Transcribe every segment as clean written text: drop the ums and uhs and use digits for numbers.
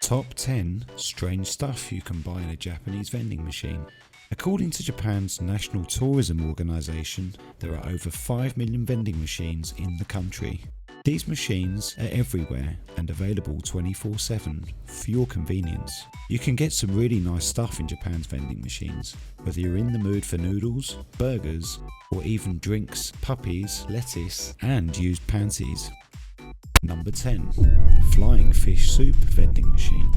Top 10 strange stuff you can buy in a Japanese vending machine. According to Japan's National Tourism Organization, there are over 5 million vending machines in the country. These machines are everywhere and available 24/7 for your convenience. You can get some really nice stuff in Japan's vending machines, whether you're in the mood for noodles, burgers, or even drinks, puppies, lettuce, and used panties. Number 10. Flying fish soup vending machine.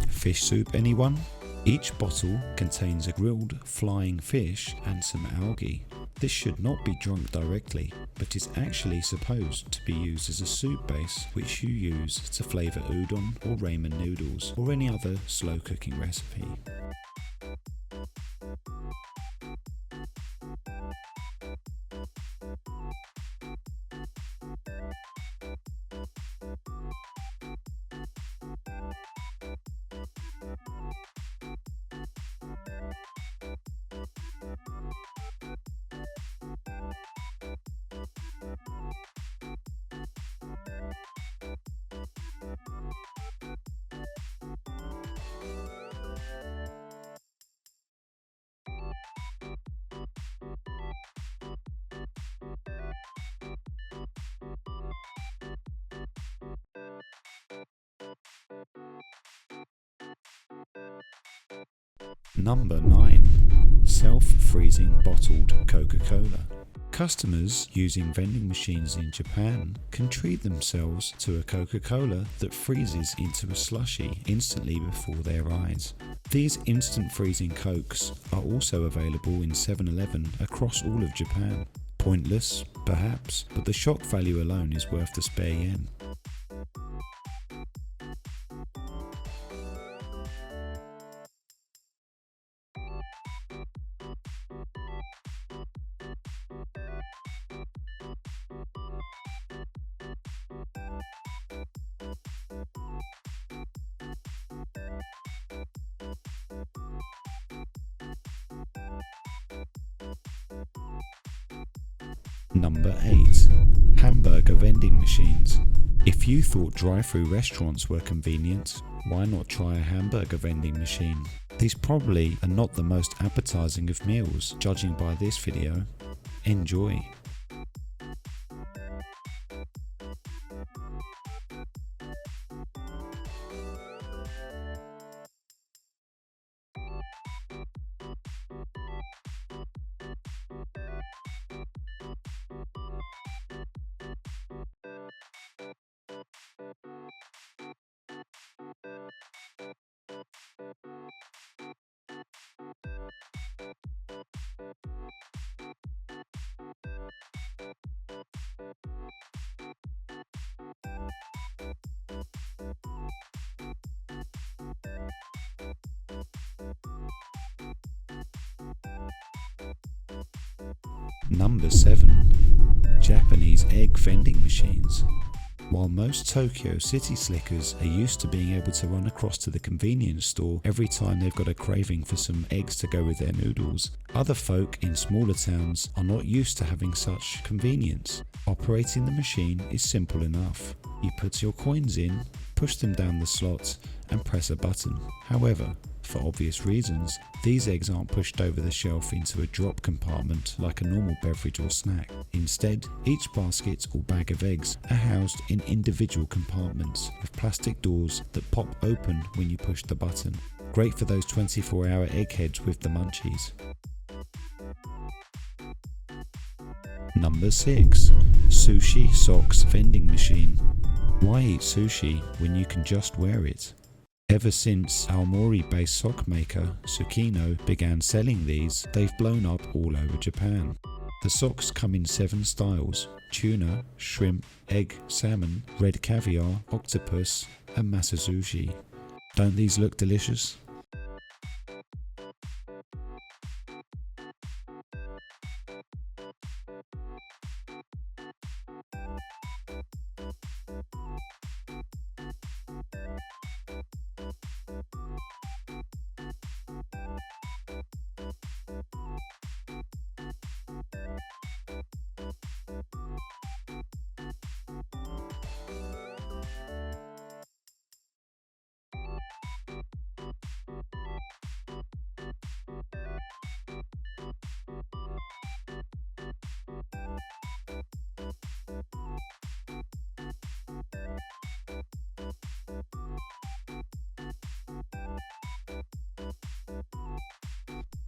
Fish soup, anyone? Each bottle contains a grilled flying fish and some algae. This should not be drunk directly, but is actually supposed to be used as a soup base which you use to flavour udon or ramen noodles or any other slow cooking recipe. Number 9. Self-freezing bottled Coca-Cola. Customers using vending machines in Japan can treat themselves to a Coca-Cola that freezes into a slushy instantly before their eyes. These instant freezing Cokes are also available in 7-Eleven across all of Japan. Pointless, perhaps, but the shock value alone is worth the spare yen. Number 8. Hamburger vending machines. If you thought drive-through restaurants were convenient, why not try a hamburger vending machine? These probably are not the most appetizing of meals, judging by this video. Enjoy. Number 7. Japanese egg vending machines. While most Tokyo city slickers are used to being able to run across to the convenience store every time they've got a craving for some eggs to go with their noodles, other folk in smaller towns are not used to having such convenience. Operating the machine is simple enough. You put your coins in, push them down the slot, and press a button. However, for obvious reasons, these eggs aren't pushed over the shelf into a drop compartment like a normal beverage or snack. Instead, each basket or bag of eggs are housed in individual compartments with plastic doors that pop open when you push the button. Great for those 24-hour eggheads with the munchies. Number 6. Sushi socks vending machine. Why eat sushi when you can just wear it? Ever since Aomori-based sock maker Tsukino began selling these, they've blown up all over Japan. The socks come in 7 styles: tuna, shrimp, egg, salmon, red caviar, octopus, and masazushi. Don't these look delicious?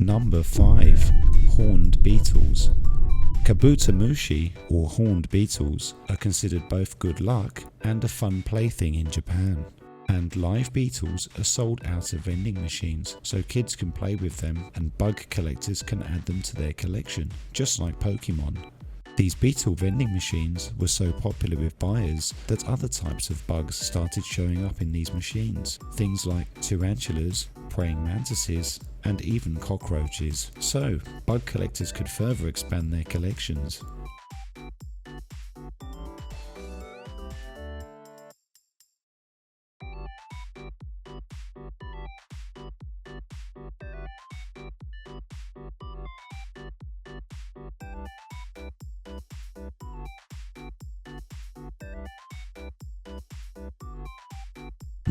Number 5. Horned beetles. Kabutamushi, or horned beetles, are considered both good luck and a fun plaything in Japan. And live beetles are sold out of vending machines so kids can play with them and bug collectors can add them to their collection, just like Pokemon. These beetle vending machines were so popular with buyers that other types of bugs started showing up in these machines. Things like tarantulas, praying mantises, and even cockroaches. So, bug collectors could further expand their collections.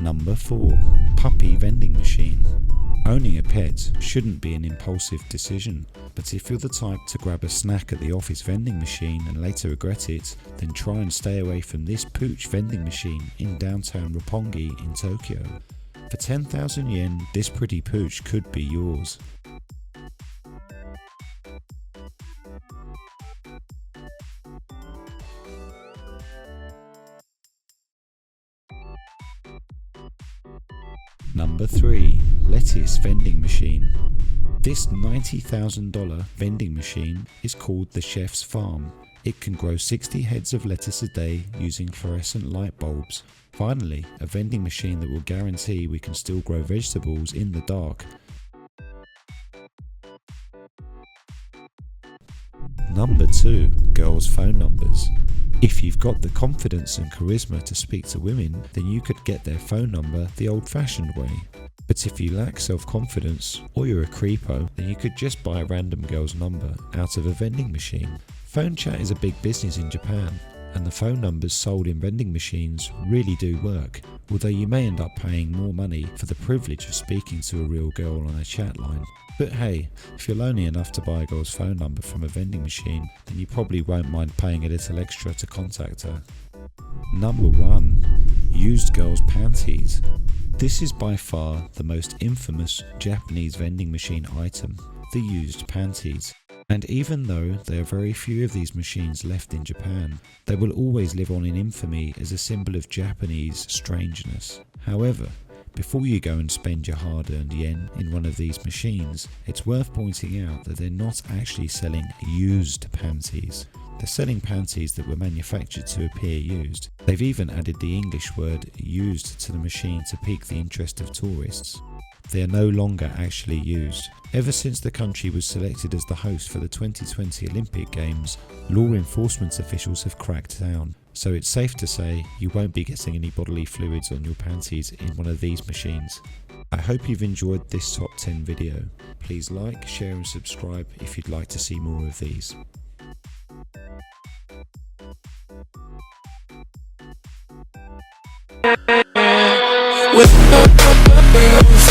Number 4. Puppey vending machine. Owning a pet shouldn't be an impulsive decision, but if you're the type to grab a snack at the office vending machine and later regret it, then try and stay away from this pooch vending machine in downtown Roppongi in Tokyo. For 10,000 yen, this pretty pooch could be yours. Number 3. Lettuce vending machine. This $90,000 vending machine is called the Chef's Farm. It can grow 60 heads of lettuce a day using fluorescent light bulbs. Finally, a vending machine that will guarantee we can still grow vegetables in the dark. Number 2. Girls' phone numbers. If you've got the confidence and charisma to speak to women, then you could get their phone number the old-fashioned way. But if you lack self-confidence, or you're a creepo, then you could just buy a random girl's number out of a vending machine. Phone chat is a big business in Japan, and the phone numbers sold in vending machines really do work, although you may end up paying more money for the privilege of speaking to a real girl on a chat line. But hey, if you're lonely enough to buy a girl's phone number from a vending machine, then you probably won't mind paying a little extra to contact her. Number 1. Used girls' panties. This is by far the most infamous Japanese vending machine item, the used panties. And even though there are very few of these machines left in Japan, they will always live on in infamy as a symbol of Japanese strangeness. However, before you go and spend your hard-earned yen in one of these machines, it's worth pointing out that they're not actually selling used panties. They're selling panties that were manufactured to appear used. They've even added the English word used to the machine to pique the interest of tourists. They are no longer actually used. Ever since the country was selected as the host for the 2020 Olympic Games, law enforcement officials have cracked down. So it's safe to say you won't be getting any bodily fluids on your panties in one of these machines. I hope you've enjoyed this top 10 video. Please like, share and subscribe if you'd like to see more of these. With